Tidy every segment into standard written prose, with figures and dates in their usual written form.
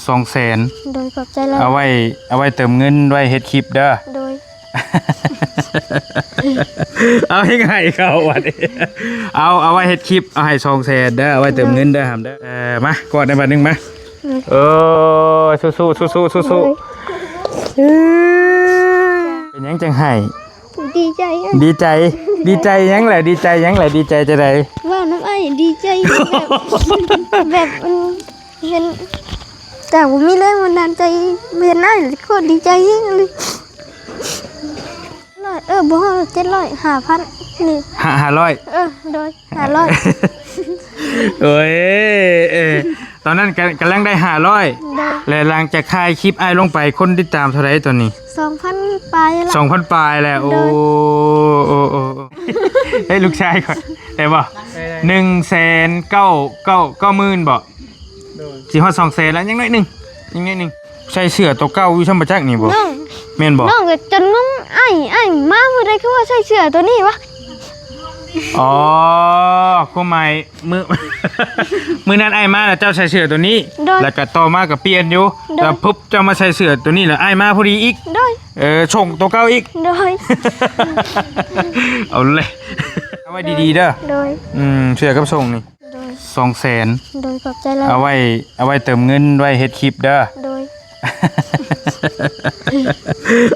200,000โดยขอบใจแล้วเอาไว้เติมเงินไว้เฮ็ดคลิปเด้อ โดย เอาให้ไงเขาวันนี้เอาไว้เฮ็ดคลิปเอาให้200,000เด้อเอาไว้เติมเงินเด้อหำเด้อมากอดในบัดนึงมาโอ้สู้เป็นยังจังไห้ ดีใจ ดีใจยังแหละดีใจจะได้ ว่าน้ำไอ้ดีใจแบบเห็นแต่ผมมีแรงบันดาลใจเห็นได้โคตรดีใจเลยบ่700 5,000นี่500โดย500 โอ้ยตอนนั้นกำลังได้500และหลังจากถ่ายคลิปไอ้ลงไปคนติดตามเท่าไหร่ตอนนี้ 2,000 ปลายแล้ว 2,000 ปลายแล้วโอ้เฮ้ยลูกชายก่อนได้บ่1,990,000บ่สิฮอด200,000แล้วยังน้อยหนึงใส่เสื้อตัวเก่าอยู่ช่ำบ่จักนี่บ่แม่นบ่น้องก็จนงงไอ้มามื้อใดคือว่าใส่เสื้อตัวนี้วะ อ๋อคู่ใหม่มือนั้นไอ้มาแล้วเจ้าใส่เสื้อตัวนี้แล้วก็ต่อมาก็เปลี่ยนอยู่แล้วปุ๊บเจ้ามาใส่เสื้อตัวนี้แล้วไอ้มาพอดีอีกชงตัวเก่าอีกโดย เอาเลยเอาไว้ดีๆเด้อเสื้อกับส่งนี่200,000โดยขอบใจแล้วเอาไว้เติมเงินไว้เฮ็ดคลิปเด้อโดย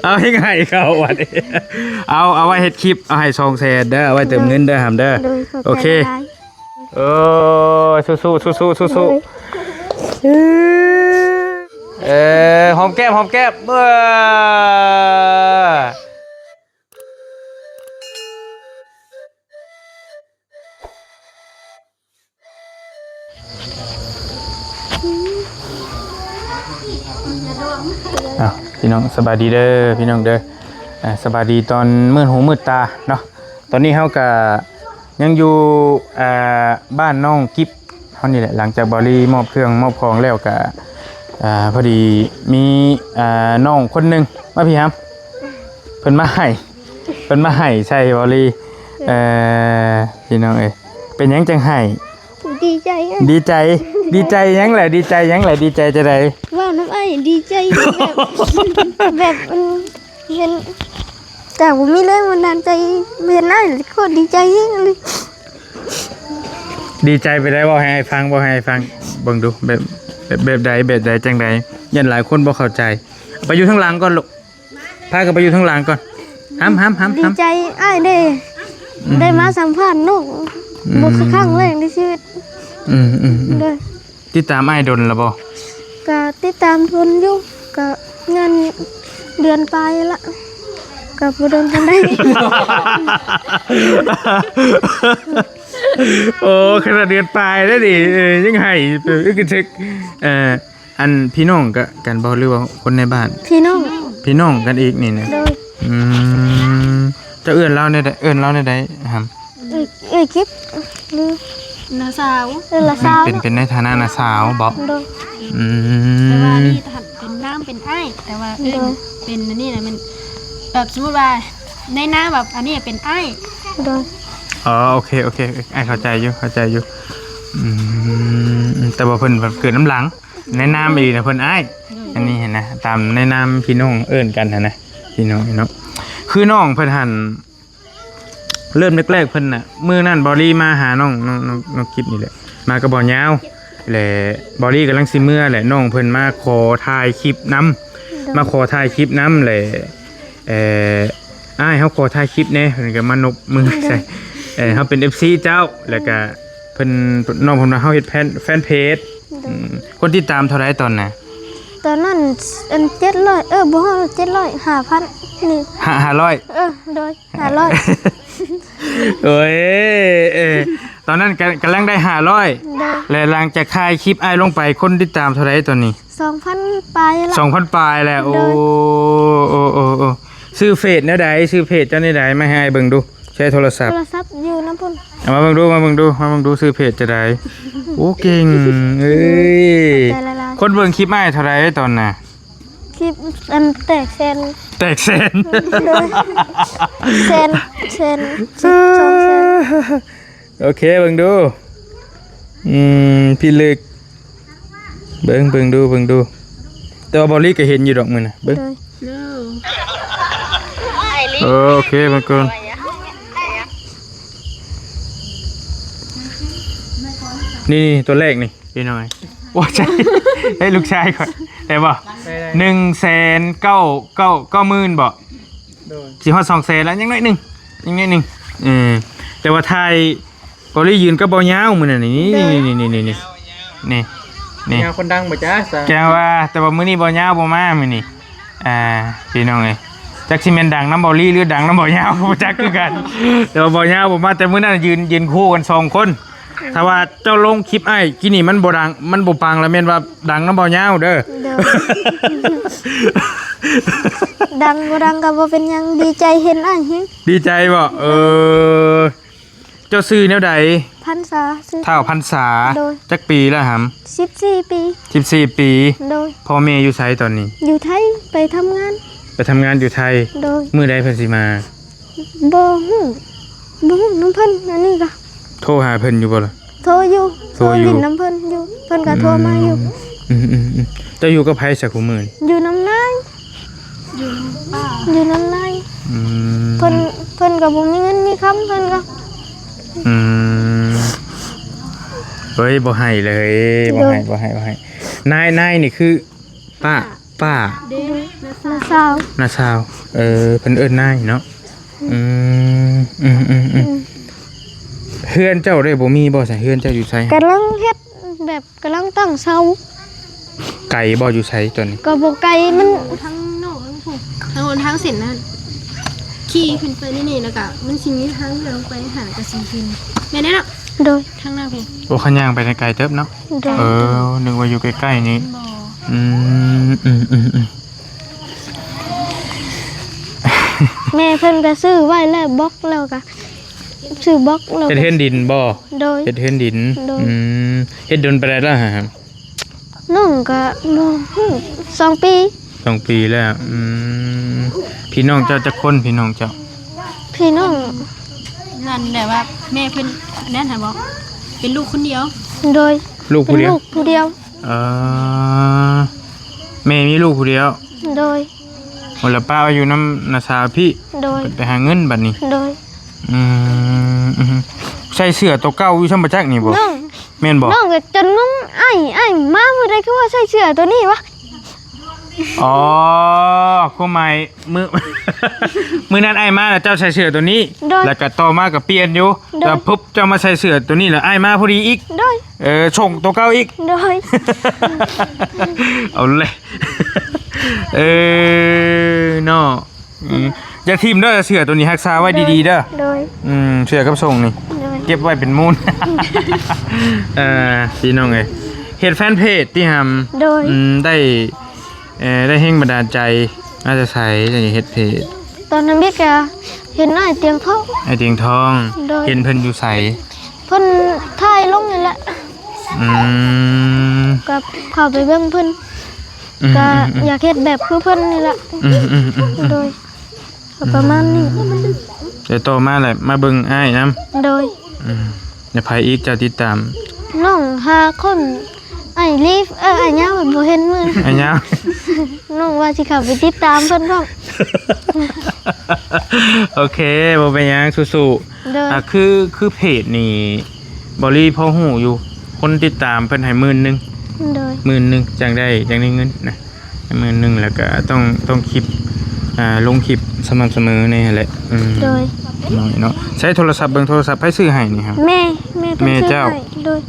เอาให้ไงเขาวันนี้เอาไว้เฮ็ดคลิปเอาให้200,000เด้อเอาไว้เติมเงินเด้อหำเด้อโอเคโอ้สู้หอมแก้มเบ้อพี่น้องสบายดีเด้อพี่น้องเด้อสบายดีตอนมืดหูมืดตาเนาะตอนนี้เฮาก็ยังอยู่บ้านน้องกิ๊บเฮานี่แหละหลังจากบริมอบเครื่องมอบของแล้วก็พอดีมีน้องคนหนึงมาพี่ครับเพิ่นมาให้ใช่บริพี่น้องเป็นยังจังให้ดีใจยังแหละดีใจจะได้ว่าน้ำไอ้ดีใจแบบเห็นแต่ผมมีแรงบันดาลใจเห็นได้โคตรดีใจเลยดีใจไปได้บ่ให้ฟังเบิ่งดูแบบใดจังใดยันหลายคนบ่เข้าใจไปอยู่ข้างหลังก่อนลูกพากันไปอยู่ข้างหลังก่อนห้ำดีใจไอ้ได้มาสัมภาษณ์น้องบ่ครั้งแรกในชีวิตเลยติดตามไอ้ดนแล้วบ่ก็ติดตามทุนอยู่ก็งานเดือนปลายละก็บ่โดนจังได๋ โอ้ขนาดเดือนปลายแล้วดิยังให้คือเช็คอันพี่น้องกันบ่หรือว่าคนในบ้านพี่น้องกันอีกนี่นะจะเอื้อนเราในใดครับคลิปหรือน้าสาวเป็นในฐานะน้าสาวบ่แต่ว่านี่เป็นน้ำเป็นไอ้แต่ว่าเป็นอันนี้นะมันแบบสมมติว่าในน้ำแบบอันนี้เป็นไอ้อ๋อโอเคไอ้เข้าใจอยู่แต่ว่าเพิ่นเกิดน้ำหลังในน้ำอีกนะเพิ่นไอ้อันนี้เห็นนะตามในน้ำพี่น้องเอิ้นกันนะพี่น้องคือน้องเพิ่นหันเริ่มแรกๆเพิ่นน่ะมื้อนั้นบอลี่มาหาน้องกิ๊บนี่แหละมากับบ่ยาวแหละบอลี่กำลังสิเมื่อแหละน้องเพิ่นมาขอถ่ายคลิปนำแหละอ้ายเฮาขอถ่ายคลิปแน่เพิ่นก็มานบมือใส่เฮาเป็น FC เจ้าแล้วก็เพิ่นน้องเพิ่นว่าเฮาเฮ็ดแฟนเพจคนติดตามเท่าไหร่ตอนน่ะตอนนั้น700บ่700 5,000นี่500โดย500โอ้ยตอนนั้นกำลังได้500และหลังจากถ่ายคลิปไอ้ลงไปคนติดตามเท่าไหร่ตอนนี้2,000 ปลายแล้ว2,000 ปลายแล้วโอ้ชื่อเฟซแนวใดชื่อเพจเจ้าแนวใดมาให้เบิ่งดูใช้โทรศัพท์อยู่นำพุ่นมาเบิ่งดูชื่อเพจจะได้โอ้เก่งคนเบิ่งคลิปไอ้เท่าไหร่ตอนน่ะคลิปอันแตกแสนโอเคเบิ่งดูพี่ลึกเบิ่งดู แต่ว่าบอลลี่ก็เห็นอยู่ดอกมื้อน่ะเบิ่ง โดย เนาะ โอเคมันเกินนี่ตัวเลขนี่พี่น้อยโอ้ใช่ ให้ลูกชายก่อนได้บ่1,999,000บ่สิฮอด200,000แล้วยังน้อยหนึงแต่ว่าไทยบอลลี่ยืนก็บ่ยาวมื้อน่ะนี่นี่ ยาวคนดังบ่จ้าซะ แกว่าแต่ว่ามื้อนี้บ่ยาวบ่มามื้อนี้พี่น้องเอ้ยจักสิแม่นดังน้ำบ่ลี่หรือดังน้ำบ่ยาวบ่จักคือกัน แต่ว่าบ่ยาวบ่มาแต่มื้อนั้นยืนคู่กัน2คนถ้าว่าเจ้าลงคลิปอ้ายกินนี่มันบ่ดังมันบ่ปังแล้วแม่นว่าดังน้ำบ่ยาวเด้อ โดยดังบ่ดังก็บ่เป็นหยังดีใจเห็นอ้ายเฮง ดีใจบ่เจ้าซื้อแนวใด พันษาซื้อ เท่าพรรษา โดย จักปีแล้วห14 ปี ำ14 ปี โดย พ่อแม่อยู่ไสตอนนี้ อยู่ไทยไปทำงาน ไปทำงานอยู่ไทย โดย มื้อใดเพิ่นสิมา บ่ฮู้น้ำเพิ่นอันนี้ก็ โทรหาเพิ่นอยู่บ่ล่ะ โทรอยู่ โทรอยู่ ลิ้นน้ำเพิ่นอยู่เพิ่นก็โทรมาอยู่ เจ้าอยู่กับไผสักคู่มื้อนี่ อยู่น้ำนาย อยู่ป้า อยู่น้ำนาย อืม เพิ่นก็บ่มีเงินมีคำเพิ่นก็ อืมเฮ้ยบ่ให้เลยบ่ให้นายนี่คือป้า เด้นะ น้าสาว น้าสาวเพิ่นเอิ้นนายเนาะเฮือนเจ้าได้บ่มีบ่ใส่เฮือนเจ้าอยู่ไส กำลังเฮ็ดแบบกำลังตั้งเสา ไก่บ่อยู่ไสตอนนี้ ก็บ่ไกลมัน ทั้งนอกทั้งผู้ทั้งบนทั้งเส้นนั่นขี่ขึ้นไปนี่แล้วก็มันสิมีทางลงไปหากระสิขึ้นแม่นเนาะ โดย ทางหน้าพี่ โอ้ขย่างไปไกลเติบเนาะ โดย นึกว่าอยู่ใกล้ๆนี้ บ่ แม่เพิ่นก็ซื้อไว้แล้วบล็อกแล้วก็ซื้อบล็อกแล้ว เฮ็ดเฮือนดินบ่ โดย เฮ็ดเฮือนดิน โดย เฮ็ดดนไปได้แล้วฮะ น้องก็บ่ฮู้2 ปี 2 ปีแล้วพี่น้องเจ้าจักคนพี่น้องเจ้า พี่น้อง นั่นแหละว่าแม่เพิ่นนั่นหาบ่เป็นลูกคนเดียว โดย ลูก เป็ ผู้ น เดียว ลูกผู้เดียว แม่มีลูกผู้เดียว โดย คนละป้าอยู่น้ำนาสาวพี่ โดย ไปหาเงินบัดนี้ โดย ใส่เสื้อตัวเก่าอยู่ช่ำประจักนี่บ่ น้อง แม่นบ่ น้องก็จนงงอ้ายมาเมื่อใดคือว่าใส่เสื้อตัวนี้วะ อ๋อก็หมายมือ มือนั้นไอ้ายมาแล้วเจ้าใส่เสื้อตัวนี้ แล้วก็ต่อมาก็เปลี่ยนอยู่แต่ปุ๊บเจ้ามาใส่เสื้อตัวนี้แล้วไอ้ายมาพอดีอีก โดย ส่งตัวเก่าอีก โดย เอาเลยเนาะอย่าทิมเด้อเสื้อตัวนี้รักษาไว้ดีๆเด้อ โดย เสื้อกับส่งนี่ โดย เก็บไว้เป็นมูล พี่น้องเอ้ยเฮ็ดแฟนเพจที่หำ โดย ได้เฮงบันดาลใจน่าจะใช้จะเฮ็ดเพจ ตอนนั้นพี่ก็เห็นอ้ายเตียงเขา ไอเตียงทอง โดย เห็นเพิ่นอยู่ใส เพิ่นถ่ายลงนี่แหละ อืม ก็เข้าไปเบิ่งเพิ่นก็อยากเฮ็ดแบบคือเพิ่นนี่แหละ โดยก็ประมาณนี้ เดี๋ยวโตมาแหละมาเบิ่งอ้ายนำ โดย เดี๋ยวไผอีกจะติดตาม น้องหาคนไอ้ลีฟไอ้ย่าแบบบ่เห็นมือ อันยาว น้องว่าสิเข้าไปติดตามเพิ่นพร้อม โอเคบ่เป็นหยังสู้ โดย ๆคือเพจนี่บอลี่พอหูอยู่ คนติดตามเพิ่นให้10,000 โดย 10,000จังได้เงินนะ10,000แล้วก็ต้องคลิปลงคลิปสม่ำเสมอนี่แหละโดย น้อยเนาะใช้โทรศัพท์เบิ่งโทรศัพท์ให้ซื้อให้นี่ครับ แม่เพิ่น แม่ ซื้อ เจ้า ให้โดย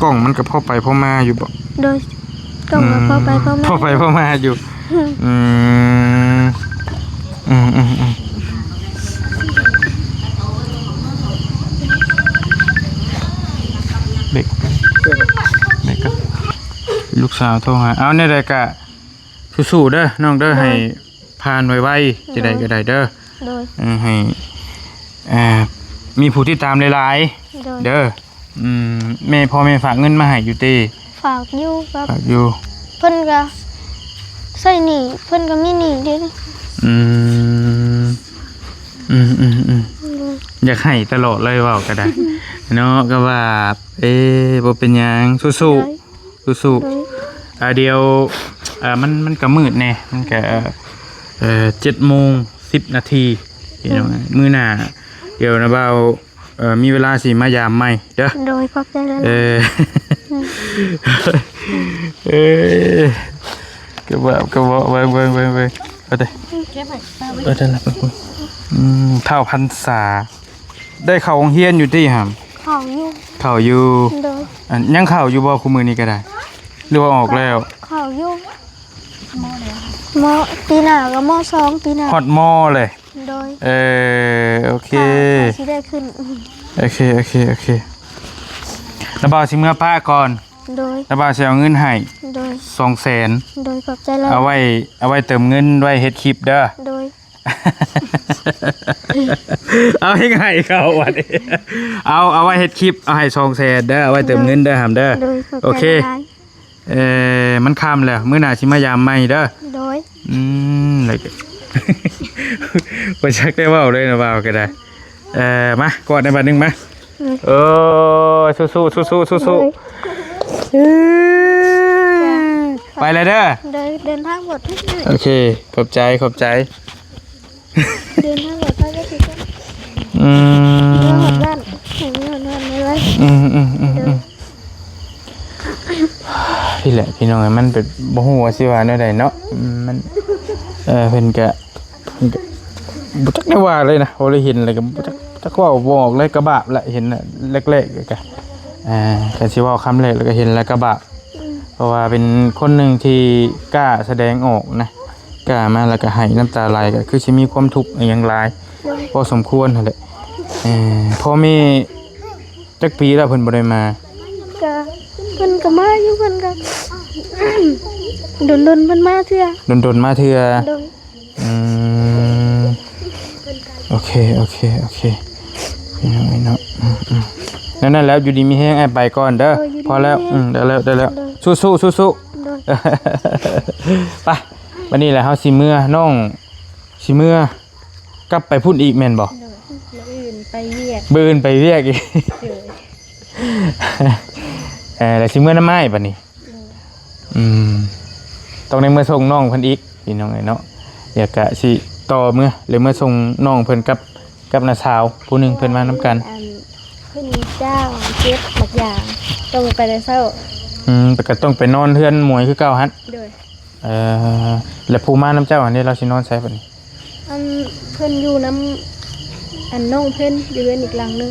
กล้องมันก็พอไปพอมาอยู่บ่ โดยก็ว่าพอไปพอมา พอไปพอมาอยู่เด็กก็ลูกสาวโทรหาเอาในรายการสู้ๆเด้อน้องเด้อให้ผ่านไวๆจะได้ก็ได้เด้อ โดย ให้มีผู้ที่ตามหลาย โดย ๆเด้อแม่พ่อแม่ฝากเงินมาให้อยู่เต้ ฝากอยู่ครับ ฝากอยู่ เพิ่นก็ใส่หนี้เพิ่นก็มีหนี้เด้อ อยากให้ตลอดเลยเว่าก็ได้ เนาะก็ว่าบ่เป็นหยังสู้ๆสู้ โดย เดี๋ยวมันก็มืดแน่มันก็7:10 นาทีพี่น้องมื้อหน้าเดี๋ยวนะบ่าวมีเวลาสิมายามใหม่เด้อ โดยขอบใจแล้ว ก็ว่าเบิ่งเอาเด้ เก็บไว้ตาไว้ ได้ละเท่าพรรษาได้เข้าโรงเรียนอยู่ที่หำ เขาอยู่ เข้าอยู่ โดย ยังเข้าอยู่บ่คุมื้อนี้ก็ได้หรือว่าออกแล้ว เขาอยู่ หม้อแล้ว มปีหน้าก็ม2ปีหน้า ฮอดมอเลย โดย โอเค สิได้ขึ้น โอเคระบาวสิเมื่อป้าก่อน โดย ระบาวสิเอาเงินให้ โดย 200,000 โดยขอบใจแล้ว เอาไว้เติมเงินไว้เฮ็ดคลิปเด้อ โดย เอาให้ไงเขาวันนี้เอาไว้เฮ็ดคลิปเอาให้200,000เด้อเอาไว้เติมเงินเด้อหำเด้อ โดยขอบใจ โอเค หลาย มันค่ำแล้วมื้อหน้าสิมายามใหม่เด้อ โดย เลยบ่ชักได้เว้าเลยนะบ่าวก็ได้มากอดในบัดนึงมาโอ้สู้ไปเลยเด้อ เดินทางปลอดภัย โอเคขอบใจ เดินทางปลอดภัยก็ถือว่า อืม หอดบ้านเห็นหอดบ้านไม่ไหว พี่แหละพี่น้องมันเป็นบ่ฮู้ว่าสิว่าแนวใดเนาะมันเพิ่นก็บ่จักได้ว่าเลยนะบ่ได้เห็นอะไรก็บ่จักว่าบ่ออกเลยกระบะแหละเห็นน่ะแรกๆก็ก็สิเว้าคำแรกแล้วก็เห็นแล้วกระบะเพราะว่าเป็นคนหนึงที่กล้าแสดงออกนะกล้ามาแล้วก็ให้น้ำตาไหลก็คือสิมีความทุกข์อหยังหลายพอสมควรนั่นแหละพอมีจักปีแล้วเพิ่นบ่ได้มา ก็เพิ่นก็มาอยู่เพิ่นก็ ดนเพิ่นมาเทื่อ ดนมาเทื่อ โดย โอเคพี่น้องเนาะนั่นแล้วอยู่ดีมีแห้งไอ้ไปก่อนเด้อพอแล้วได้แล้วสู้ โดย ไปวันนี้แหละเฮาสิเมื่อน้องสิเมื่อกลับไปพุ่นอีกแม่นบ่ อื่นไปเวียก บื้นไปเรียกอีกแล้วสิเมื่อน้ำไม้บัดนี้ต้องในเมื่อส่งน้องเพิ่นอีกพี่น้องเนาะอยากกะสิต่อเมื่อหรือเมื่อส่งน้องเพิ่นกับน้าสาวผู้หนึงเพิ่นมานํกัน เพิ่นเจ้าเจ็บบักอย่างต้องไปได้เช้า แต่ก็ต้องไปนอนเฮือนหมวยคือเก่าหั่น โดย แล้วผู้มาน้ำเจ้าอันนี้เราสินอนใช้บัดนี้ เพิ่นอยู่น้ำน้องเพิ่นอยู่เรือนอีกหลังนึง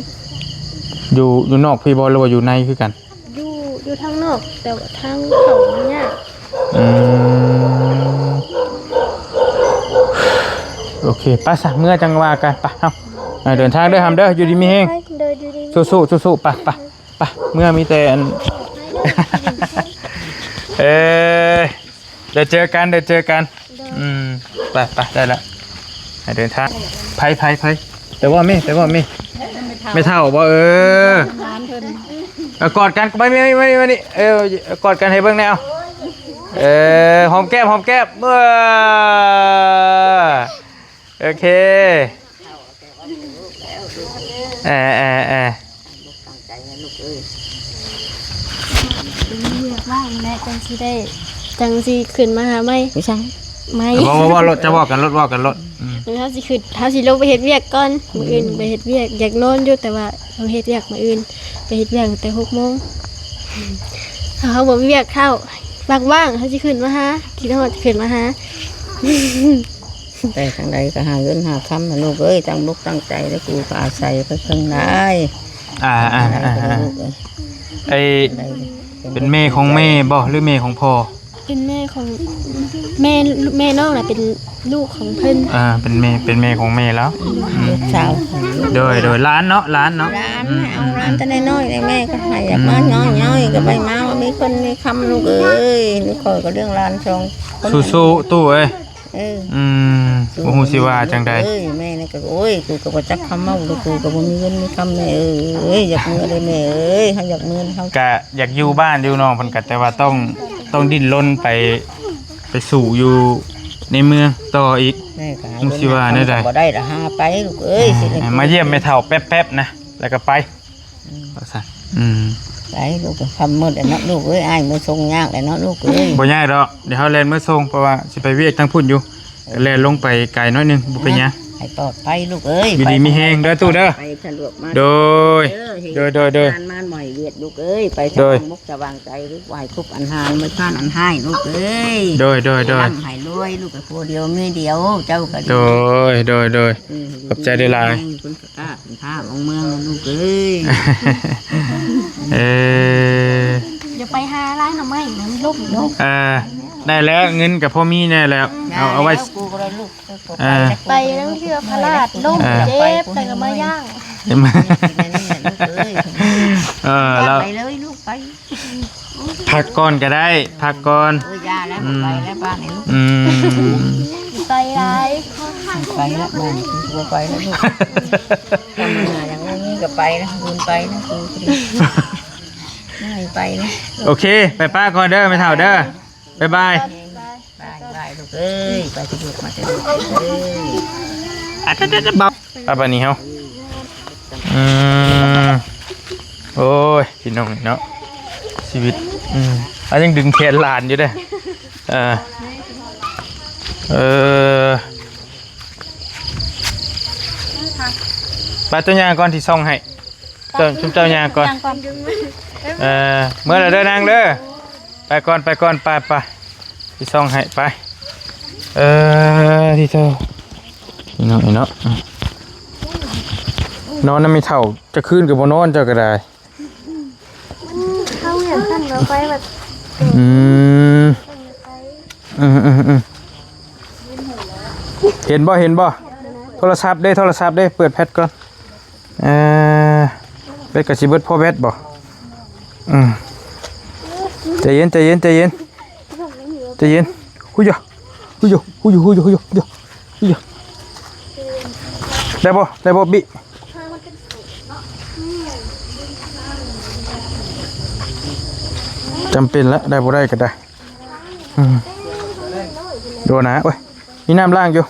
อยู่นอกพี่บ่หรือว่าอยู่ในคือกัน อยู่ทางนอกแต่ว่าทางเขาเนี่ย โอเคไปซะเมื่อจังว่ากันไปเฮาเดินทางเด้อหำเด้ออยู่ดีมีแฮง เดินอยู่ดี สู้ไปเมื่อมีแต่อัน เดี๋ยวเจอกันไปได้ละให้เดินทางไผแต่ว่าไม่เท่าบ่ร้านเพิ่น กอดกันไม่นี่กอดกันให้เบิ่งแนวหอมแก้มเมื่อโอเคเเวียกว่างแม่จังสิขึ้นมาหาไม่ใช่ไม่ ว่ารถจะบอกกันรถเฮาสิขึ้นเฮาสิลงไปเฮ็ดเวียกก่อนมื้ออื่นไปเฮ็ดเวียกอยากนอนอยู่แต่ว่าต้องเฮ็ดเวียกมื้ออื่นไปเฮ็ดเวียกตั้งแต่ 6:00 นเขาบ่มีเวียกเข้าว่างๆเฮาสิขึ้นมาหาคิดว่าจะขึ้นมาหา ไปทางใดก็หาเงินหาคำนะลูกเอ้ยตั้งบุกตั้งใจแล้วกูก็อาศัยไปข้างใน ไอเป็นแม่ของแม่บ่หรือแม่ของพ่อ เป็นแม่ของแม่น้องน่ะเป็นลูกของเพิ่น เป็นแม่ของแม่แล้ว ลูกสาว โดยร้านเนาะ ร้านเอาร้านแต่น้อยๆในแม่ก็ให้อยากมาน้อยๆก็ไปมาว่ามีคนมีคำลูกเอ้ยนี่คอยก็เรื่องร้านชง สู้ตู้เอ้ย บ่ฮู้สิว่าจังใด แม่นี่ก็โอ้ยกูก็บ่จักคำเมาเลยกูก็บ่มีเงินมีคำแม่เอ้ยอยากมือเลยแม่เอ้ยเฮาอยากมือเฮา ก็อยากอยู่บ้านอยู่น้องเพิ่นก็แต่ว่าต้องดิ้นรนไปสู่อยู่ในเมืองต่ออีก แม่ก็ มึงสิว่าแนวใด บ่ได้ละหาไปลูกเอ้ยสิ มาเยี่ยมแม่เฒ่าแป๊บๆนะแล้วก็ไปว่าซั่น ไปลูกก็คำมืดแล้วเนาะลูกเอ้ยอ้ายมือทรงยากแล้วเนาะลูกเอ้ย บ่ยากดอกเดี๋ยวเฮาแล่นมื้อส่งเพราะว่าสิไปเวียกทางพุ่นอยู่ก็แล่นลงไปไกลน้อยหนึงบ่เป็นหยัง ให้ปลอดภัยลูกเอ้ย อยู่ดีมีแฮงเด้อตู้เด้อ ไปสะดวกมาก โดย โดย งานมานหม่อยเวียดลูกเอ้ยไป โดย ทางมุกสว่างใจลูกไหวคุบอันหานไม่ท่านอันให้ลูกเอ้ย โดย ทำให้รวยลูกกับผัวเดียวมือเดียวเจ้าก็ดี โดย ขอบใจได้หลาย คุณกล้าคุณข้าของเมืองลูกเอ้ย อย่าไปหาร้านหน่อไม้มันล่มเนาะ ได้แล้วเงินกับพ่อมีแน่แล้วเอาไว้ กูก็เลยลูก ไปนั่งเชื่อพระราชล่มเจ็บแต่ก็มาย่าง เห็นไหม เรา ไปเลยลูกไป พักก่อนก็ได้พักก่อน ยาแล้วไปแล้วบ้านไหนลูก ไปไร ไปแล้วบ้านกูไปแล้วลูกทำงานอย่างนี้ก็ไปนะคุณไปนะกูไม่ไปนะ โอเคไปป้าก่อนเด้อไม่เท่าเด้อบ๊ายบาย ไปลูกเอ้ยไปสะดวกมาสะดวกเอ้ย ป้าปานี้เฮาโอ้ยพี่น้องเนาะชีวิตยังดึงแขนหลานอยู่เด้ไปตัวยาก่อนที่ซ่องให้เจ้ายาก่อนเมื่อไรเด้อนางเด้อไปก่อนไปที่ซ่องให้ไปที่เจ้านี่เนาะนอนน่ะไม่เท่าจะคืนกับบ่นอนเจ้าก็ได้ เข้าอย่างนั้นเราไปแบบ เห็นบ่โทรศัพท์ได้เปิดแพทก่อนเบ็ดกับสิเบิดพ่อแบดบ่ใจเย็นหุยได้บ่บิจำเป็นแล้วได้บ่ได้ก็ได้โดนนะโอ้ยมีน้ำล่างอยู่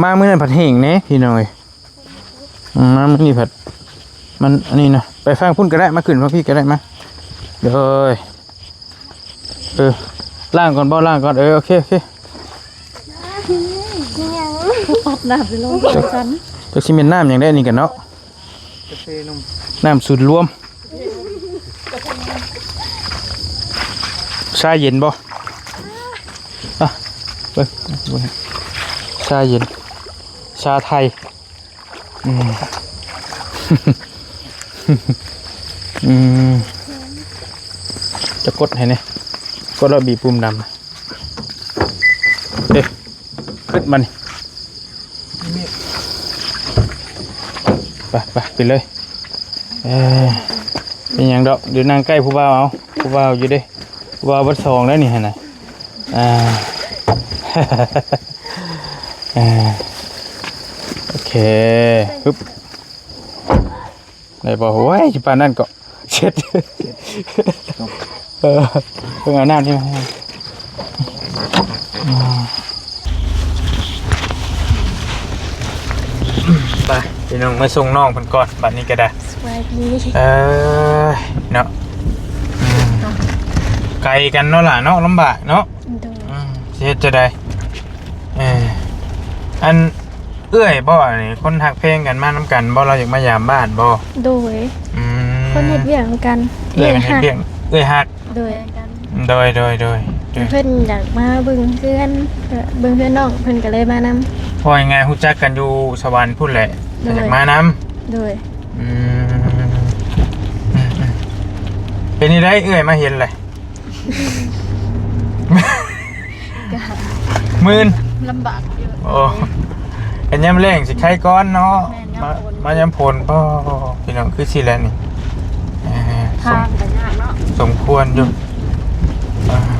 มาเมื่อนั้นผัดเห่งเนี่ยพี่น้อยมาเมื่อนี้ผัดมันอันนี้นะไปฟังพุ่นก็ได้มาขึ้นมาพี่ก็ได้มาเดี๋ยวล่างก่อนบ่ล่างก่อนโอเคปัดน้ำไปลงชั้น จักซีเมนน้ำอย่างได้นี่กันเนาะน้ำสูตรรวมชาเย็นบ่เบิ่งชาเย็นชาไทยจะกดให้เนี่ยกดแล้วบีบปุ่มดำขึ้นมันไปเลยเป็นอย่างดอกเดี๋ยวนางใกล้ผู้บ่าวเอาผู้บ่าวอยู่เด้ผู้บ่าวบัดซองแล้วนี่ฮะนะโอเคปึ๊บได้บอกว่าจิปานั่นก็เช็ดเพิ่งเอาน้ำที่มาให้ไปพี่น้องมาส่งน้องเพิ่นก่อนบัดนี้ก็ได้ สวัสดี เนาะไกลกันเนาะล่ะเนาะลำบากเนาะเสียจะได้อันเอื้อยบ่นี่คนหักเพลงกันมาน้ำกันบ่เราอยากมายามบ้านบ่ โดยคนเฮ็ดเวียกกัน เอื้อยมันเฮ็ดเวียกเอื้อยหัก โดย โดยเพิ่นอยากมาเบิ่งเพื่อนน้องเพิ่นก็เลยมานำ พอยังไงฮู้จักกันอยู่สวรรค์พุ่นแหละอยากมานำ โดย เป็นนี่ได้เอื้อยมาเห็นเลยมื่น ลำบากอยู่ โอ้เป็นยำแรงสิไข่ก้อนเนาะมายำผลพ่อพี่น้องคือสิแล้วนี่สมควรอยู่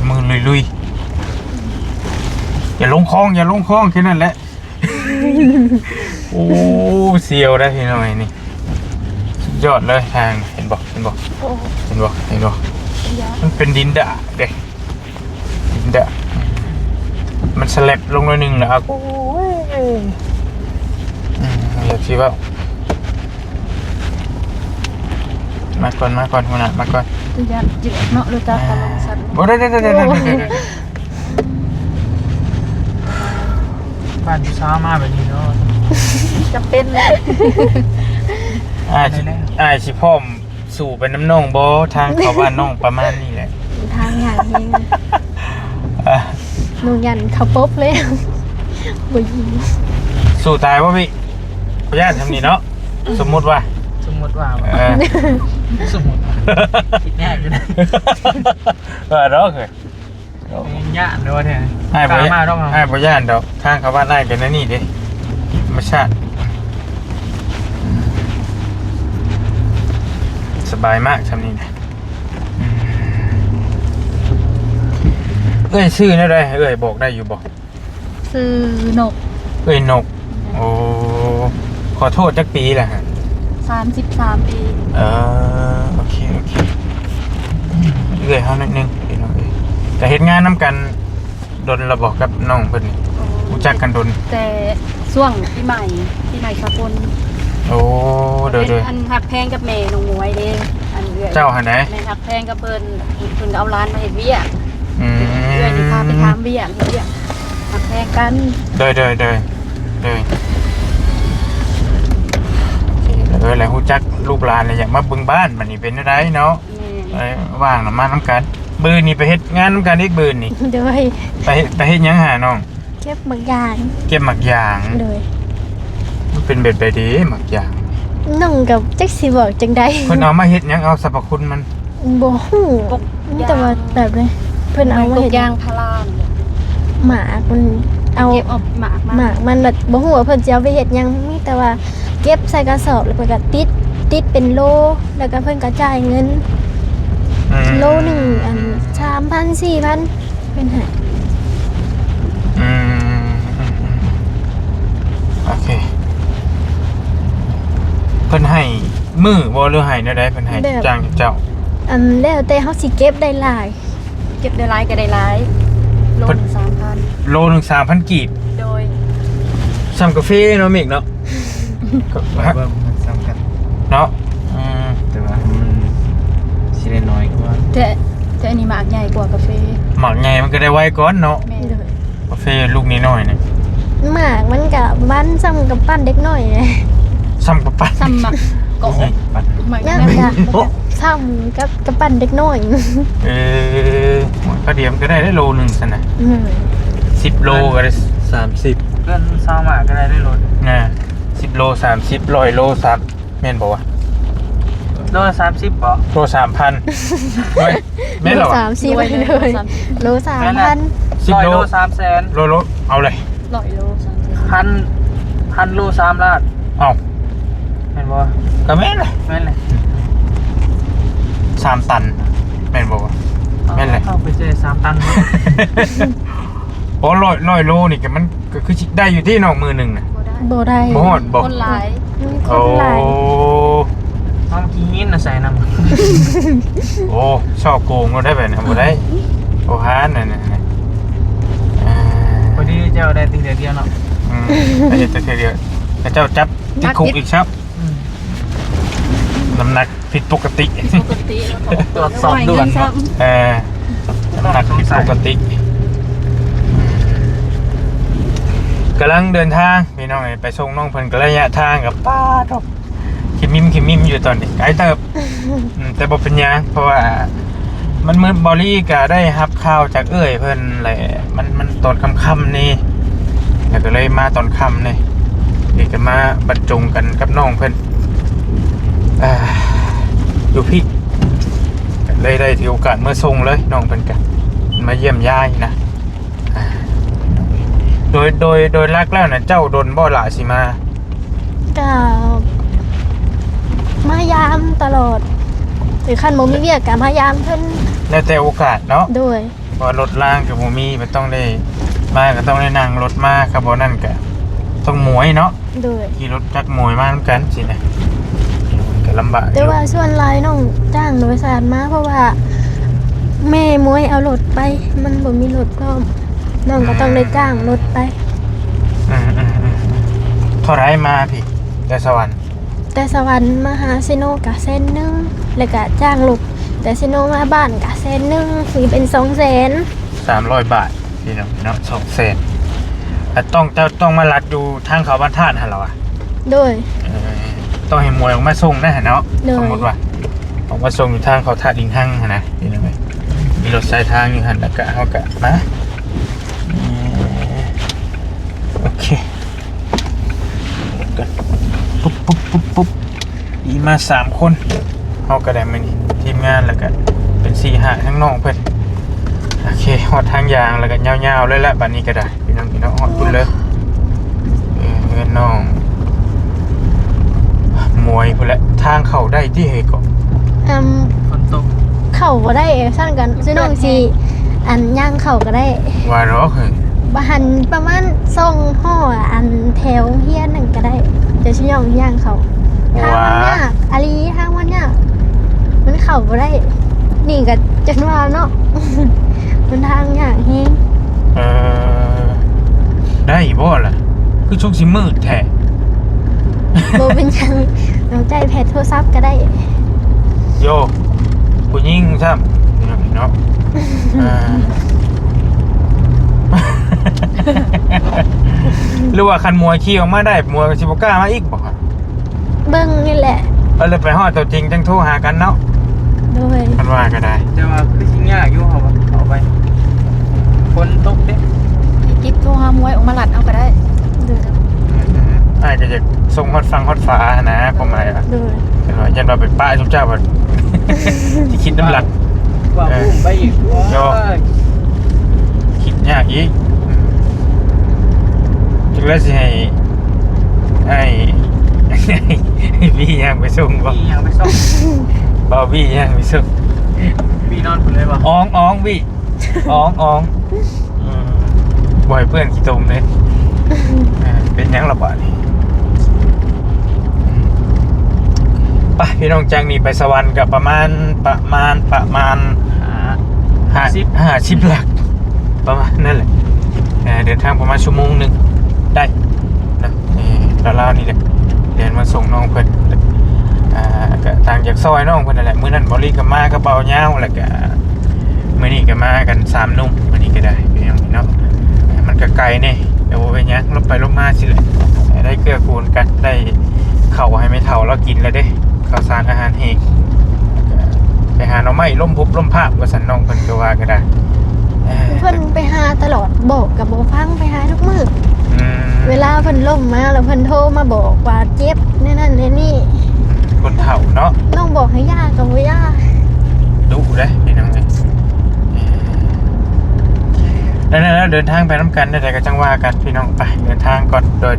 มือลุยอย่าลงคลองแค่นั้นแหละโอ้เสียวได้พี่น้อยนี่ยอดเลยทางเห็นบอกมันเป็นดินดะเด็กดินดะมันสลับลงหน่อยนึงแล้วโอ้ย จากที่ว่ามาก่อนหัวหน้ามาก่อน ตัวยันจิตเนาะรู้จักกันลงสัตว์ โอ้ได้บ้านพี่ช้ามาแบบนี้เนาะ จะเป็นเลย อ้ายสิพ่อมสู่เป็นน้ำน่องบ่ทางเขาบ้านน้องประมาณนี้แหละ ทางอย่างนี้ อ่ะ หนูยันเขาปุ๊บเลยบ่ยิง สู่ตายบ่พี่ขออนุญาตทำนี่เนาะสมมุติว่า สมมติว่า สมมติคิดง่ายอยู่นะ เนาะเคย ยากด้วยเนี่ย อ้ายบ่ มาต้องเอา อ้ายบ่ย่านดอกทางเขาบ้านอ้ายกันนั่นนี่เด้ธรรมชาติสบายมากทำนี่นะเอ้ยชื่อนี่ได้เอ้ยบอกได้อยู่บอก ซื้อนก เอ้ยนกโอ้ขอโทษจักปีแหละฮะ 33 ปี โอเคเอ้ยเฮานิดนึงพี่น้องเอ้ยแต่เฮ็ดงานนํกันดนระบอกกับน้องเพิ่นนี่รู้จักกันดน แต่ช่วงปีใหม่สากล โอ้เด้อ เป็นอันหักแพงกับแม่น้องมวยเด้อันเอื้อย เจ้าหั่นไหน แม่หักแพงกับเพิ่นเอาร้านมาเฮ็ดเวียก อืม เอื้อยที่พาไปทำเวียกเฮ็ดเวียกหักแพงกัน เด้อแล้วฮู้จักลูกหลานเลยอยากมาเบิ่งบ้านบัดนี้เป็นจังไดเนาะ แม่ ว่างน่ะมานํกันบื้อนี่ไปเฮ็ดงานนํกันอีกบื้อนี่ โดย ไปเฮ็ดหยังหาน้อง เก็บบางอย่าง เก็บหมักยาง โดย มันเป็นแบบใดดีหมักยาง น้องกับจักสิบอกจังใด เพิ่นเอามาเฮ็ดหยังเอาสรรพคุณมัน บ่ฮู้มีแต่ว่าแบบเลยเพิ่นเอามา ปลู เฮ็ ก ด ยางพาราเนี่ย หมากมันเอา เก็บเอาหมาก หมากมันแบบบ่ฮู้ว่าเพิ่นสิเอาไปเฮ็ดหยังมีแต่ว่าเก็บใส่กระสอบแล้วเพิ่นก็ติดเป็นโลแล้วก็เพิ่นก็จ่ายเงิน อืม โลหนึงอัน 3,000 4,000เป็นให้ อืมโอเคเพิ่นให้มื้อบ่หรือให้แนวใดเพิ่นให้จ้างเจ้า อันแล้วแต่เฮาสิเก็บได้หลาย เก็บได้หลายก็ได้หลายโลนึง3,000 โลนึง 3,000 กีบ โดย ซ้ำกาแฟเนาะมิกเนาะ ว่ามันสำคัญ เนาะแต่ว่ามันสิได้น้อยกว่า แต่อันนี้หมากใหญ่กว่ากาแฟ หมักไงมันก็ได้ไวก่อนเนาะ แม่ โดย กาแฟลูกนี้น้อยเนี่ย หมากมันก็บ้านซ้ำกับปั้นเด็กน้อยไง ซ้ำกับปั้น ซ้ำหมักก็ นี่ปั้น หมัก ย่าง นั่น ก็ซ้ำกับปั้นเด็กน้อย ก็เดียมก็ได้โลนึงซั่นน่ะ10 โลก็ได้30 เพื่อนเศร้ามากก็ได้รถ นะ10 โล 30 100 โล3แม่นบ่วะ โลละ30บ่ โล 3,000เฮ้ยแม่นเหรอวะ 30ไปเลยโล3,000 10 โล โล300,000 โลเอาเลย 100 โล พันโล3 ล้าน เอา แม่นบ่ ก็แม่นเลย แม่นเลย 3 ตันแม่นบ่วะ แม่นเลย เข้าไปเจอ3 ตัน โอ้100 โลนี่ก็มันก็คือสิได้อยู่ที่นอกมือหนึงน่ะ บ่ได้ บ่ได้ บ่ฮอดบ่ คนหลาย มีค โอ้ นหลาย เอาเมื่อกี้หินน่ะใส่น้ำ โอ้ชอบโกงก็ได้แบบนั้นบ่ได้โอ้ฮานนั่นๆ พอดีเจ้าได้ตีเดียวเนาะ แต่จะเดียวแต่เจ้าจับที่คุกอีกครับน้ำหนักผิดปกติ ปกติ ตรวจสอบด่วน น้ำหนักผิดปกติกำลังเดินทางพี่น้องไปส่งน้องเพิ่นกระยะทางกับป้าดอกขิมมิมอยู่ตอนนี้ไกลเติบแต่บ่เป็นหยังเพราะว่ามันมืดบอลี่ก็ได้รับข่าวจากเอ้ยเพิ่นแหละมันตอนค่ำๆนี่แล้วก็เลยมาตอนค่ำนี่เดี๋ยวจะมาบรรจงกันกับน้องเพิ่นอยู่พี่เลยได้ถือโอกาสเมื่อส่งเลยน้องเพิ่นกันมาเยี่ยมยายนะโดยรักแล้วนะเจ้าดนบ่หลาสิมา ก็มายามตลอดหรือคันบ่มีเวียกก็มายามเพิ่น แล้วแต่โอกาสเนาะ ด้วย เพราะรถล่างกับบ่มีมันต้องได้มาก็ต้องได้นั่งรถมาครับบ่นั่นก็ต้องหมวยเนาะ ด้วย ขี่รถจักรหมวยมาเหมือนกันสินะมันก็ลำบากอ แต่ ยู่ ว่าส่วนหลายน้องจ้างโดยสารมาเพราะว่า แม่มวยเอารถไป มันบ่มีรถพร้อมน้องก็ต้องได้จ้างรถไป เท่าไรมาพี่ แต่สวรรค์ แต่สวรรค์มาหาซิโนกะเส้นหนึงแล้วก็จ้างลูกแต่ซิโนมาบ้านกะเส้นหนึงมีเป็น200,000 300 บาทพี่น้องเนาะ2 เซนต้องมาลัดอยู่ทางเขาบ้านธาตุหั่นเหรอวะ โดย ต้องให้มวยออกมาส่งนะหั่นเนาะ โดย สมมติว่าออกมาส่งอยู่ทางเขาธาตุดิงหั่งหั่นนะพี่น้องเอ้ยมีรถสายทางอยู่หั่นแล้วก็เฮาก็มาโอเคกันปุ๊บอีมา3 คนเฮาก็ได้มานี่ทีมงานแล้วก็เป็น4-5ทั้งน้องเพิ่นโอเคฮอดทางยางแล้วก็ยาวๆเลยละบัดนี้ก็ได้พี่น้องฮอดพุ่นเลยน้องมวยพุ่นละทางเข้าได้ที่เฮก่อน ฝนตก เข้าบ่ได้ซั่นกันซิโนสิอันย่างเข้าก็ได้ ว่าหรอเฮ้ย บหันประมาณ2ห่ออันแถวเฮียนนั่นก็ได้เดี๋ยวชิย่องย่างเข้าทางมันยากอาลีทางมันยากมันเข้าบ่ได้นี่ก็จังว่าเนาะ มันทางยากแฮง ได้บ่ล่ะคือช่วงสิมืดแท้ บ่เป็นหยังน้องใจแพทโทรศัพท์ก็ได้ โยผู้หญิงซ้ำพี่น้องเนาะหรือว่าคันมวยขี่ออกมาได้มวยก็สิบ่กล้ามาอีกบ่ครับ เบิ่งนี่แหละ เอาเลยไปฮอดตัวจริงจังโทรหากันเนาะ โดย คันว่าก็ได้ แต่ว่าคือสิยากอยู่เอาไปฝนตกเด้ กิ๊บโทรหามวยออกมาหลัดเอาก็ได้ โดย อ้ายก็จะส่งฮอดฟังฮอดฝานะความหมายว่า โดย เห็นว่ายันว่าไปป้าชุบเจ้าบ่ สิคิดน้ำหลัก ว่าพุ่งไปอีก โย่ คิดยากอีกจึงแล้วสิให้พี่ย่างไปส่งบ่ พี่ยังไปซ่อม บ่พี่ย่างไปส่ง พี่นอนพุ่นเลยบ่ อ้องพี่อ้องบ่ให้เพื่อนขี้ตมเลยเป็นหยังล่ะบ่นี่ไปพี่น้องจังนี่ไปสวรรค์กับประมาณ50 หลักประมาณนั่นแหละเดินทางประมาณชั่วโมงหนึงได้นะลาวๆนี่แหละเดินมาส่งน้องเพิ่นก็ต่างจากซอยน้องเพิ่นนั่นแหละมื้อนั้นบ่รีก็มากับเบาเหย้าแล้วก็มื้อนี้ก็มากัน3 หนุ่มมื้อนี้ก็ได้พี่น้องเนาะมันก็ไกลแน่แต่บ่เป็นหยังลบไปลบมาสิแหละได้เกื้อกูลกันได้ข้าวให้ไม่เฒ่าแล้วกินแล้วเด้ข้าวสารอาหารแห้งไปหาหน่อไม้ล้มพุบล้มภาพว่าซั่นน้องเพิ่นก็ว่าก็ได้ เพิ่นไปหาตลอดบอกกับบ่ฟังไปหาทุกมื้อ อืม เวลาเพิ่นล่มมาแล้วเพิ่นโทรมาบอกว่าเจ็บนั่นนี่ คนเฒ่าเนาะ น้องบอกให้ย่ากับบ่ย่า ดุเด้พี่น้องแล้วเดินทางไปน้ำกันได้แต่ก็จังว่ากันพี่น้องไปเดินทางก่อนโดย